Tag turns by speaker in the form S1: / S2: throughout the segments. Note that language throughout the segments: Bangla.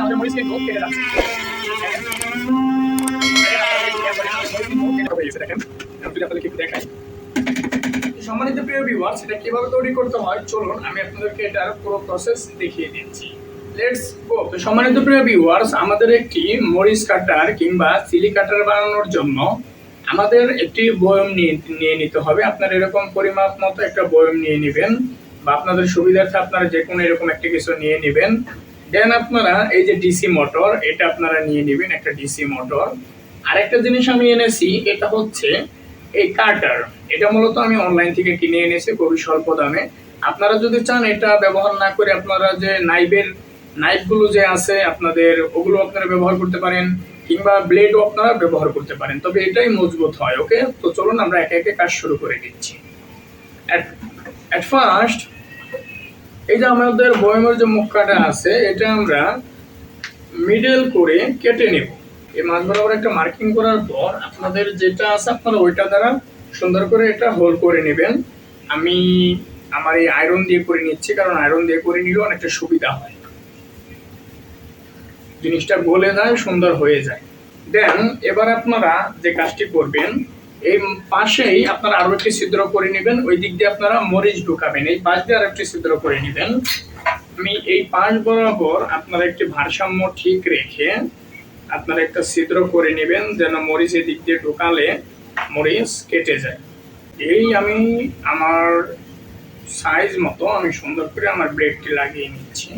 S1: আমাদের মরিচ কিন্তু কেটে যাচ্ছে। দেখেন আমি আপনাদেরকে একটু দেখাই। সম্মানিত প্রিয় ভিউয়ার্স, এটা কিভাবে তৈরি করতে হয় চলুন আমি আপনাদেরকে এটার পুরো প্রসেস দেখিয়ে দিচ্ছি। Let's go. তো সম্মানিত প্রিয় ভিউয়ার্স, আমাদের একটি মরিচ কাটার কিংবা চিলি কাটার বানানোর জন্য আমাদের একটি বয়ম নিয়ে নিতে হবে। আপনারা এরকম পরিমাপ মতো একটা বয়ম নিয়ে নেবেন বা আপনাদের সুবিধার্থে আপনারা যে কোনো এরকম একটা কিছু নিয়ে নেবেন। দেন আপনারা এই যে ডিসি মোটর, এটা আপনারা নিয়ে নেবেন একটা ডিসি মোটর। আরেকটা জিনিস আমি এনেছি, এটা হচ্ছে এই কাটার। এটা মূলত আমি অনলাইন থেকে কিনে এনেছি খুবই স্বল্প দামে। আপনারা যদি চান এটা ব্যবহার না করে আপনারা যে নাইফগুলো যে আছে আপনাদের, ওগুলো আপনারা ব্যবহার করতে পারেন কিংবা ব্লেডও আপনারা ব্যবহার করতে পারেন, তবে এটাই মজবুত হয়। ওকে, তো চলুন আমরা একে একে কাজ শুরু করে দিচ্ছি। এট ফার্স্ট এই যে আমাদের বয়মের যে মুখ কাটা আছে, এটা আমরা মিডল করে কেটে নেব। এই মাছ বরাবর একটা মার্কিং করার পর আপনাদের যেটা আছে আপনারা ওইটা দ্বারা সুন্দর করে এটা হোল করে নেবেন। আমি আমার এই আয়রন দিয়ে করে নিচ্ছি, কারণ আয়রন দিয়ে করে নিলে অনেকটা সুবিধা হয়, জিনিসটা গলে যায়, সুন্দর হয়ে যায়। দেন এবার আপনারা যে কাজটি করবেন, এই পাশেই আপনারা আরো একটি ছিদ্র করে নেবেন। ওই দিক দিয়ে আপনারা মরিচ ঢুকাবেন, এই পাশ দিয়ে আরো একটি ছিদ্র করে নেবেন। আমি এই পাশ বরাবর আপনারা একটি ভারসাম্য ঠিক রেখে আপনারা একটা ছিদ্র করে নেবেন, যেন মরিচ এই দিক দিয়ে ঢুকালে মরিচ কেটে যায়। এই আমি আমার সাইজ মতো আমি সুন্দর করে আমার ব্লেডটি লাগিয়ে নিচ্ছি।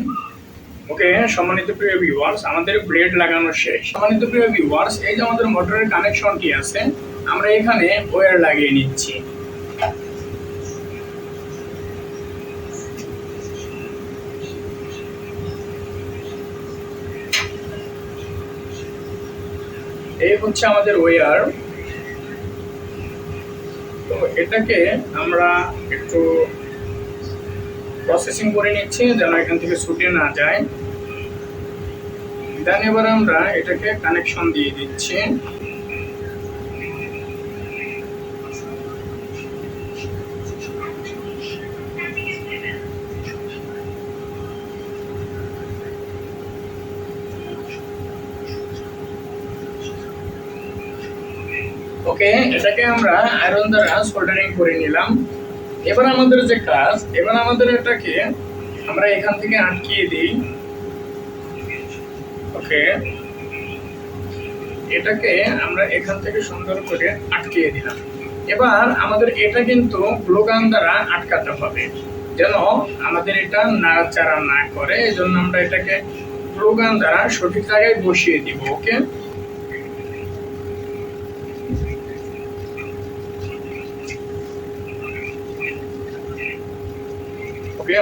S1: ওকে সম্মানিত প্রিয় ভিউয়ার্স, আমাদের ব্লেড লাগানো শেষ। সম্মানিত প্রিয় ভিউয়ার্স, এই যে আমাদের মোটরের কানেকশনটি আছে, আমরা এখানে ওয়্যার লাগিয়ে নিচ্ছি। এই হচ্ছে আমাদের ওয়্যার। তো এটাকে আমরা একটু প্রসেসিং করে নিচ্ছি যেন এখান থেকে ছুটে না যায়। দেন এবার আমরা এটাকে কানেকশন দিয়ে দিচ্ছি। ওকে, এটাকে আমরা আয়রন দ্বারা সোল্ডারিং করে নিলাম। এবার আমাদের যে কাজ, এবার আমাদের এটাকে আমরা এখান থেকে আটকিয়ে দিই। ওকে, এটাকে আমরা এখান থেকে সুন্দর করে আটকিয়ে দিলাম। এবার আমাদের এটা কিন্তু গ্লু গান দ্বারা আটকাতে হবে, যেন আমাদের এটা নাড়াচাড়া না করে। এই জন্য আমরা এটাকে গ্লু গান দ্বারা সঠিক জায়গায় বসিয়ে দিব। ওকে,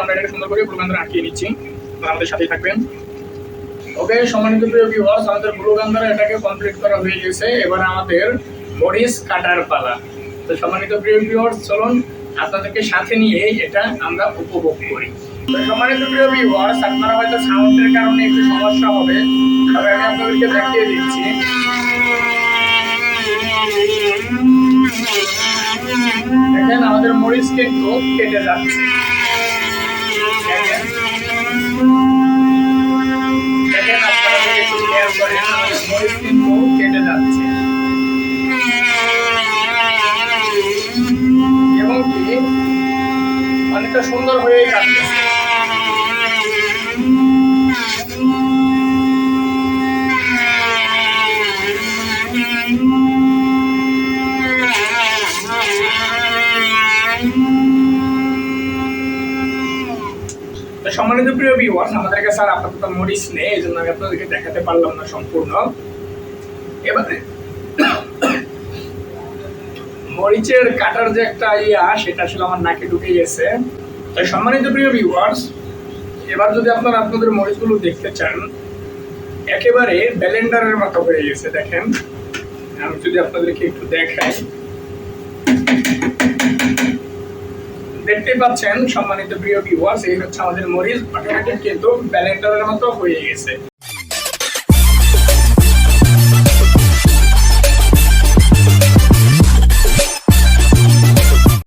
S1: আমরা এটাকে সুন্দর করে গ্লু গান দ্বারা আটকিয়ে নিচ্ছি, আমাদের সাথেই থাকবেন। ওকে সম্মানিত প্রিয় ভিউয়ার্স, আমাদের গ্লু গান দ্বারা এটাকে কমপ্লিট করা হয়ে গেছে। এবার আমাদের মরিচ কাটার পালা। তো সম্মানিত প্রিয় ভিউয়ার্স, চলুন আপনাদেরকে সাথে নিয়ে এটা আমরা উপভোগ করি। তো সম্মানিত প্রিয় ভিউয়ার্স, আপনারা হয়তো সাউন্ডের কারণে একটু সমস্যা হবে, তবে আমি আপনাদেরকে দেখিয়ে দিচ্ছি। দেখেন আমাদের মরিচ কিন্তু কেটে যাচ্ছে। কেটে যাচ্ছে এবং কি অনেকটা সুন্দর হয়ে যাচ্ছে। সম্মানিত প্রিয় ভিউয়ার্স, আমাদের কাছে আর আপাতত মরিচ নেই, এই জন্য আমি আপনাদেরকে দেখাতে পারলাম না সম্পূর্ণ। এবারে মরিচের কাটার যে একটা সেটা আসলে আমার নাকে ঢুকে গেছে। তাই সম্মানিত প্রিয় ভিউয়ার্স, এবার যদি আপনারা আপনাদের মরিচগুলো দেখতে চান, একেবারে ব্লেন্ডারের মতো হয়ে গেছে। দেখেন আমি যদি আপনাদেরকে একটু দেখাই, দেখতে পাচ্ছেন সম্মানিত প্রিয় ভিউয়ার্স, এই হচ্ছে আমাদের মরিচ অটোমেটিক কিন্তু ব্লেন্ডারের মতো হয়ে গেছে।